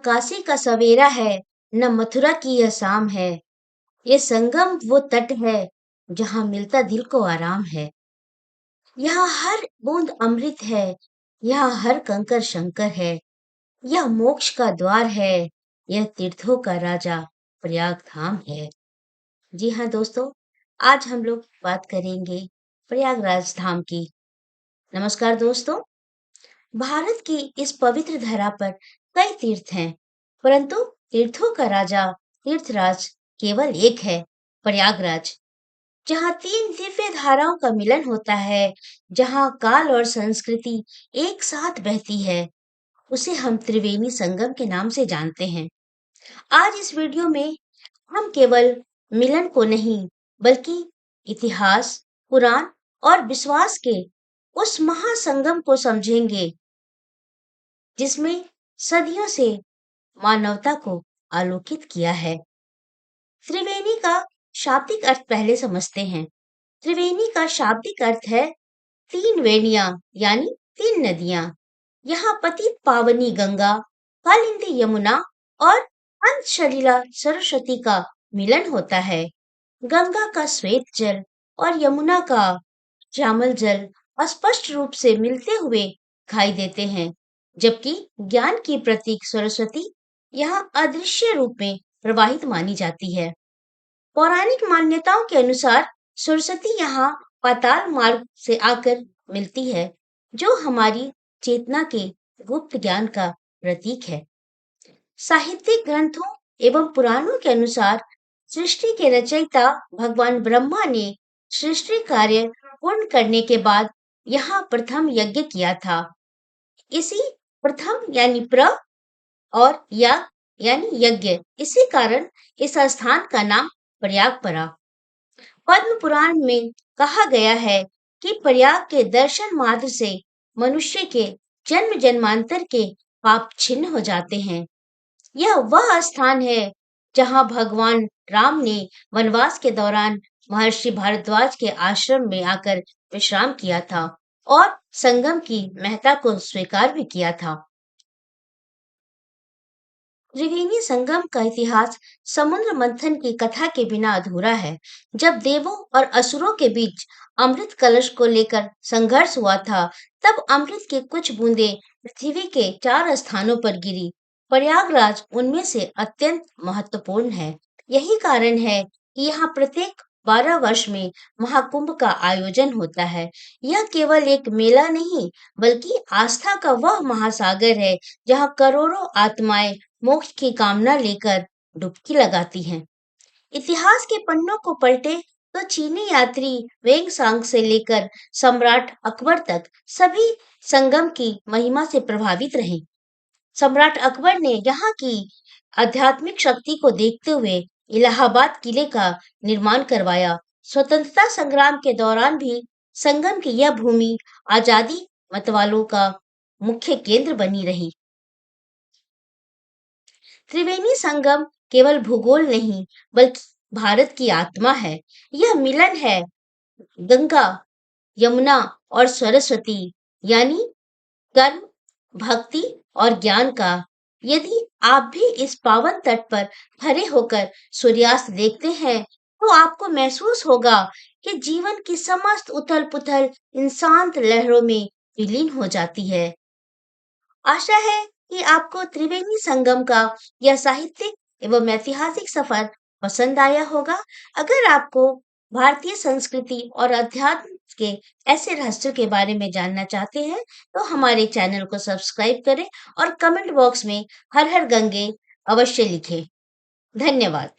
काशी का सवेरा है, न मथुरा की यह शाम है। ये संगम वो तट है, जहाँ मिलता दिल को आराम है। यहाँ हर बूंद अमृत है, यहाँ हर कंकर शंकर है। यह मोक्ष का द्वार है, यह तीर्थों का राजा प्रयाग धाम है। जी हाँ दोस्तों, आज हम लोग बात करेंगे प्रयागराज धाम की। नमस्कार दोस्तों। भारत की इस पवित्र धरा पर कई तीर्थ हैं, परंतु तीर्थों का राजा तीर्थराज केवल एक है, प्रयागराज। जहाँ तीन दिव्य धाराओं का मिलन होता है, जहाँ काल और संस्कृति एक साथ बहती है, उसे हम त्रिवेणी संगम के नाम से जानते हैं। आज इस वीडियो में हम केवल मिलन को नहीं, बल्कि इतिहास, पुराण और विश्वास के उस महासंगम को समझेंगे, जिसमें सदियों से मानवता को आलोकित किया है। त्रिवेणी का शाब्दिक अर्थ पहले समझते हैं। त्रिवेणी का शाब्दिक अर्थ है तीन वेणियां, यानी तीन नदियां। यहाँ पतित पावनी गंगा, कालिंदी यमुना और अंत सलिला सरस्वती का मिलन होता है। गंगा का श्वेत जल और यमुना का श्यामल जल स्पष्ट रूप से मिलते हुए दिखाई देते हैं, जबकि ज्ञान की प्रतीक सरस्वती यहाँ अदृश्य रूप में प्रवाहित मानी जाती है। पौराणिक मान्यताओं के अनुसार सरस्वती यहाँ पाताल मार्ग से आकर मिलती है, जो हमारी चेतना के गुप्त ज्ञान का प्रतीक है। साहित्यिक ग्रंथों एवं पुराणों के अनुसार सृष्टि के रचयिता भगवान ब्रह्मा ने सृष्टि कार्य पूर्ण करने के बाद यहाँ प्रथम यज्ञ किया था। इसी प्रथम यानी प्र और याग यानी यज्ञ, इसी कारण इस स्थान का नाम प्रयाग पड़ा। पद्म पुराण में कहा गया है कि प्रयाग के दर्शन मात्र से मनुष्य के जन्म जन्मांतर के पाप छिन्न हो जाते हैं। यह वह स्थान है जहां भगवान राम ने वनवास के दौरान महर्षि भारद्वाज के आश्रम में आकर विश्राम किया था और संगम की महत्ता को स्वीकार भी किया था। त्रिवेणी संगम का इतिहास समुद्र मंथन की कथा के बिना अधूरा है। जब देवों और असुरों के बीच अमृत कलश को लेकर संघर्ष हुआ था, तब अमृत की कुछ बूंदें पृथ्वी के 4 स्थानों पर गिरी। प्रयागराज उनमें से अत्यंत महत्वपूर्ण है। यही कारण है कि यहाँ प्रत्येक 12 वर्ष में महाकुंभ का आयोजन होता है। यह केवल एक मेला नहीं, बल्कि आस्था का वह महासागर है, जहाँ करोड़ों आत्माएं मोक्ष की कामना लेकर डुबकी लगाती हैं। इतिहास के पन्नों को पलटे तो चीनी यात्री वेंगसांग से लेकर सम्राट अकबर तक सभी संगम की महिमा से प्रभावित रहे। सम्राट अकबर ने यहाँ की आध्यात्मिक शक्ति को देखते हुए इलाहाबाद किले का निर्माण करवाया। स्वतंत्रता संग्राम के दौरान भी संगम की यह भूमि आजादी मतवालों का मुख्य केंद्र बनी रही। त्रिवेणी संगम केवल भूगोल नहीं, बल्कि भारत की आत्मा है। यह मिलन है गंगा, यमुना और सरस्वती, यानी कर्म, भक्ति और ज्ञान का। यदि आप भी इस पावन तट पर खड़े होकर सूर्यास्त देखते हैं, तो आपको महसूस होगा कि जीवन की समस्त उथल-पुथल इन शांत लहरों में विलीन हो जाती है। आशा है कि आपको त्रिवेणी संगम का यह साहित्यिक एवं ऐतिहासिक सफर पसंद आया होगा। अगर आपको भारतीय संस्कृति और अध्यात्म के ऐसे रहस्यों के बारे में जानना चाहते हैं, तो हमारे चैनल को सब्सक्राइब करें और कमेंट बॉक्स में हर हर गंगे अवश्य लिखें। धन्यवाद।